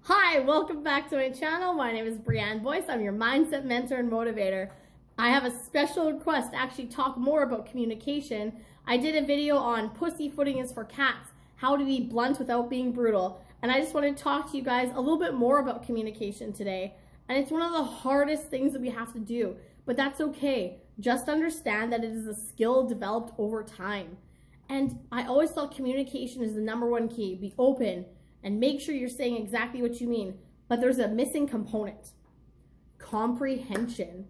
Hi, welcome back to my channel. My name is Brianne Boyce. I'm your mindset mentor and motivator. I have a special request to actually talk more about communication. I did a video on pussyfooting is for cats, how to be blunt without being brutal. And I just want to talk to you guys a little bit more about communication today. And it's one of the hardest things that we have to do, but that's okay. Just understand that it is a skill developed over time. And I always thought communication is the #1 key. Be open and make sure you're saying exactly what you mean. But there's a missing component: comprehension.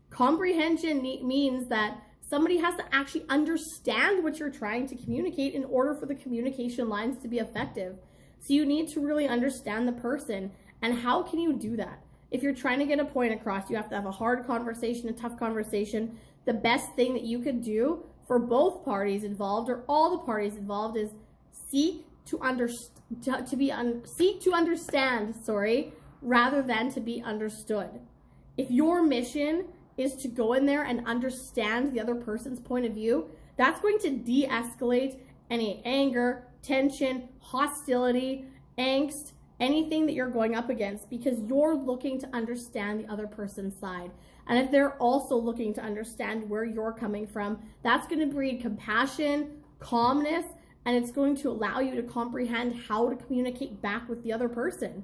Comprehension means that somebody has to actually understand what you're trying to communicate in order for the communication lines to be effective. So you need to really understand the person. And how can you do that? If you're trying to get a point across, you have to have a hard conversation, a tough conversation. The best thing that you could do for both parties involved, or all the parties involved, is seek to understand, rather than to be understood. If your mission is to go in there and understand the other person's point of view, that's going to de-escalate any anger, tension, hostility, angst, anything that you're going up against, because you're looking to understand the other person's side. And if they're also looking to understand where you're coming from, that's going to breed compassion, calmness, and it's going to allow you to comprehend how to communicate back with the other person.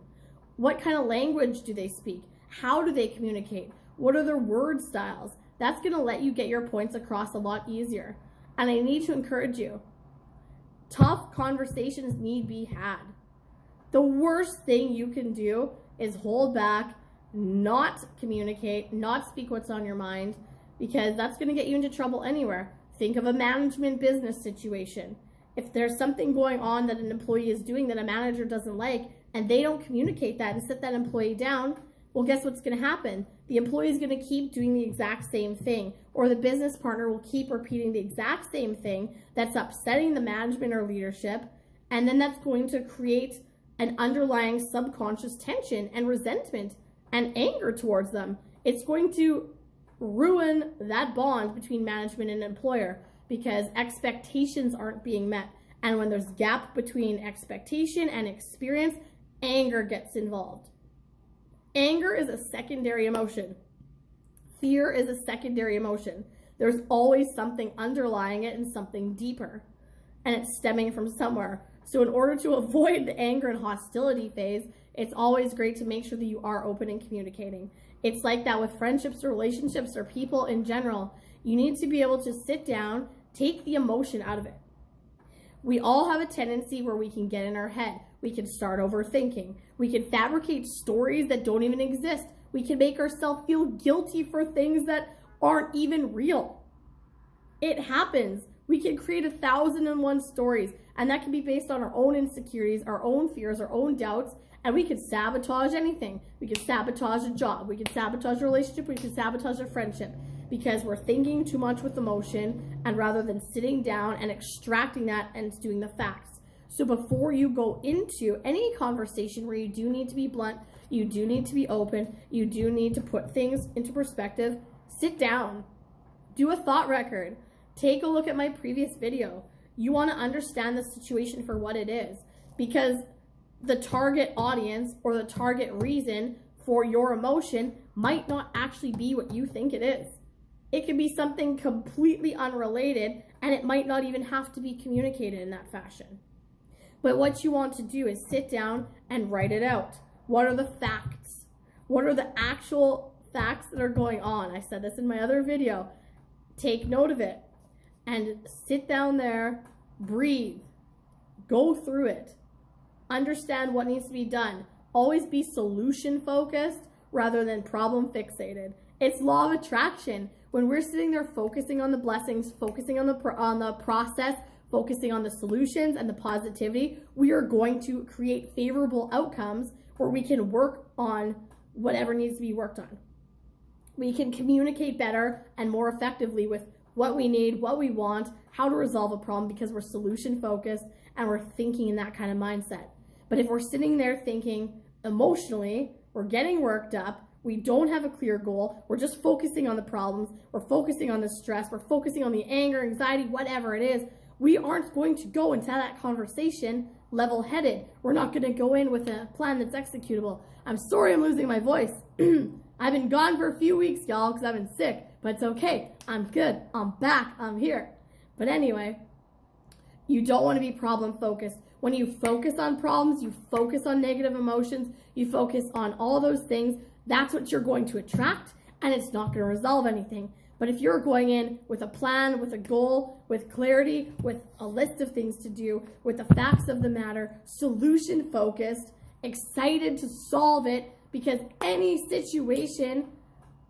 What kind of language do they speak? How do they communicate? What are their word styles? That's going to let you get your points across a lot easier. And I need to encourage you. Tough conversations need be had. The worst thing you can do is hold back, not communicate, not speak what's on your mind, because that's going to get you into trouble anywhere. Think of a management business situation. If there's something going on that an employee is doing that a manager doesn't like, and they don't communicate that and sit that employee down, well, guess what's going to happen? The employee is going to keep doing the exact same thing, or the business partner will keep repeating the exact same thing that's upsetting the management or leadership, and then that's going to create an underlying subconscious tension and resentment and anger towards them. It's going to ruin that bond between management and employer, because expectations aren't being met. And when there's gap between expectation and experience, anger gets involved. Anger is a secondary emotion. Fear is a secondary emotion. There's always something underlying it and something deeper, and it's stemming from somewhere. So in order to avoid the anger and hostility phase, it's always great to make sure that you are open and communicating. It's like that with friendships or relationships or people in general. You need to be able to sit down, take the emotion out of it. We all have a tendency where we can get in our head. We can start overthinking. We can fabricate stories that don't even exist. We can make ourselves feel guilty for things that aren't even real. It happens. We can create 1,001 stories, and that can be based on our own insecurities, our own fears, our own doubts, and we could sabotage anything. We could sabotage a job. We could sabotage a relationship. We could sabotage a friendship, because we're thinking too much with emotion, and rather than sitting down and extracting that and doing the facts. So before you go into any conversation where you do need to be blunt, you do need to be open, you do need to put things into perspective, sit down, do a thought record, take a look at my previous video. You want to understand the situation for what it is, because the target audience or the target reason for your emotion might not actually be what you think it is. It could be something completely unrelated, and it might not even have to be communicated in that fashion. But what you want to do is sit down and write it out. What are the facts? What are the actual facts that are going on? I said this in my other video. Take note of it and sit down there, breathe, go through it, understand what needs to be done. Always be solution focused rather than problem fixated. It's law of attraction. When we're sitting there focusing on the blessings, focusing on the process, focusing on the solutions and the positivity, we are going to create favorable outcomes where we can work on whatever needs to be worked on. We can communicate better and more effectively with what we need, what we want, how to resolve a problem, because we're solution focused and we're thinking in that kind of mindset. But if we're sitting there thinking emotionally, we're getting worked up, we don't have a clear goal, we're just focusing on the problems, we're focusing on the stress, we're focusing on the anger, anxiety, whatever it is, we aren't going to go into that conversation level-headed. We're not going to go in with a plan that's executable. I'm sorry I'm losing my voice. I've been gone for a few weeks, y'all, because I've been sick, but it's okay. I'm good. I'm back. I'm here. But anyway, you don't want to be problem-focused. When you focus on problems, you focus on negative emotions, you focus on all those things, that's what you're going to attract, and it's not going to resolve anything. But if you're going in with a plan, with a goal, with clarity, with a list of things to do, with the facts of the matter, solution-focused, excited to solve it, because any situation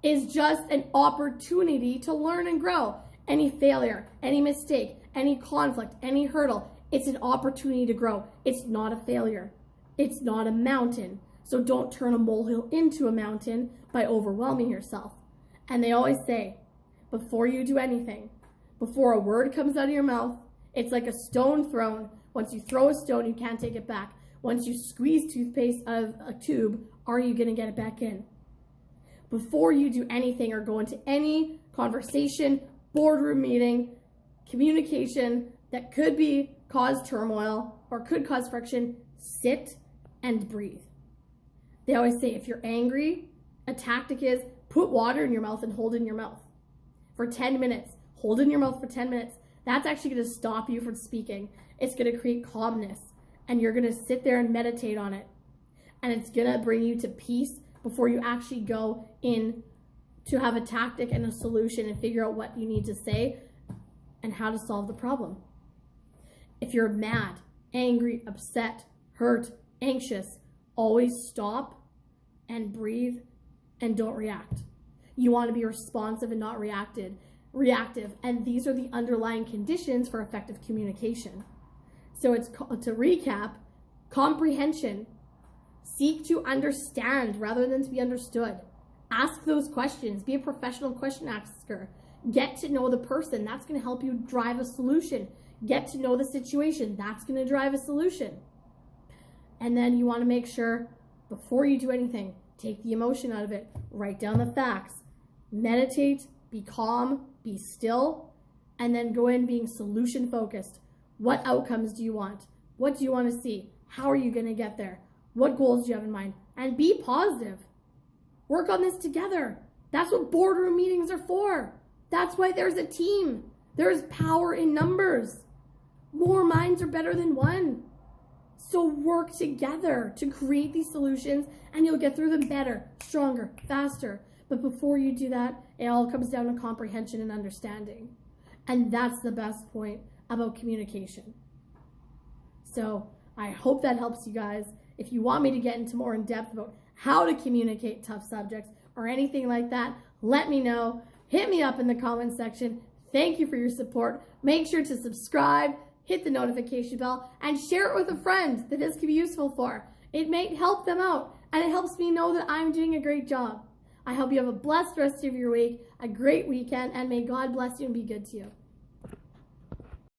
is just an opportunity to learn and grow. Any failure, any mistake, any conflict, any hurdle, it's an opportunity to grow. It's not a failure. It's not a mountain. So don't turn a molehill into a mountain by overwhelming yourself. And they always say, before you do anything, before a word comes out of your mouth, it's like a stone thrown. Once you throw a stone, you can't take it back. Once you squeeze toothpaste out of a tube, are you going to get it back in? Before you do anything or go into any conversation, boardroom meeting, communication that could cause turmoil or could cause friction, sit and breathe. They always say if you're angry, a tactic is put water in your mouth and hold it in your mouth for 10 minutes. Hold it in your mouth for 10 minutes. That's actually going to stop you from speaking. It's going to create calmness, and you're going to sit there and meditate on it. And it's going to bring you to peace before you actually go in to have a tactic and a solution and figure out what you need to say and how to solve the problem. If you're mad, angry, upset, hurt, anxious, always stop and breathe and don't react. You want to be responsive and not reactive. And these are the underlying conditions for effective communication. So it's to recap, comprehension. Seek to understand rather than to be understood. Ask those questions. Be a professional question asker. Get to know the person. That's going to help you drive a solution. Get to know the situation. That's going to drive a solution. And then you want to make sure before you do anything, take the emotion out of it. Write down the facts. Meditate. Be calm. Be still. And then go in being solution focused. What outcomes do you want? What do you want to see? How are you going to get there? What goals do you have in mind? And be positive. Work on this together. That's what boardroom meetings are for. That's why there's a team. There's power in numbers. More minds are better than one. So work together to create these solutions, and you'll get through them better, stronger, faster. But before you do that, it all comes down to comprehension and understanding. And that's the best point about communication. So I hope that helps you guys. If you want me to get into more in depth about how to communicate tough subjects or anything like that, let me know. Hit me up in the comment section. Thank you for your support. Make sure to subscribe, hit the notification bell, and share it with a friend that this could be useful for. It may help them out, and it helps me know that I'm doing a great job. I hope you have a blessed rest of your week, a great weekend, and may God bless you and be good to you.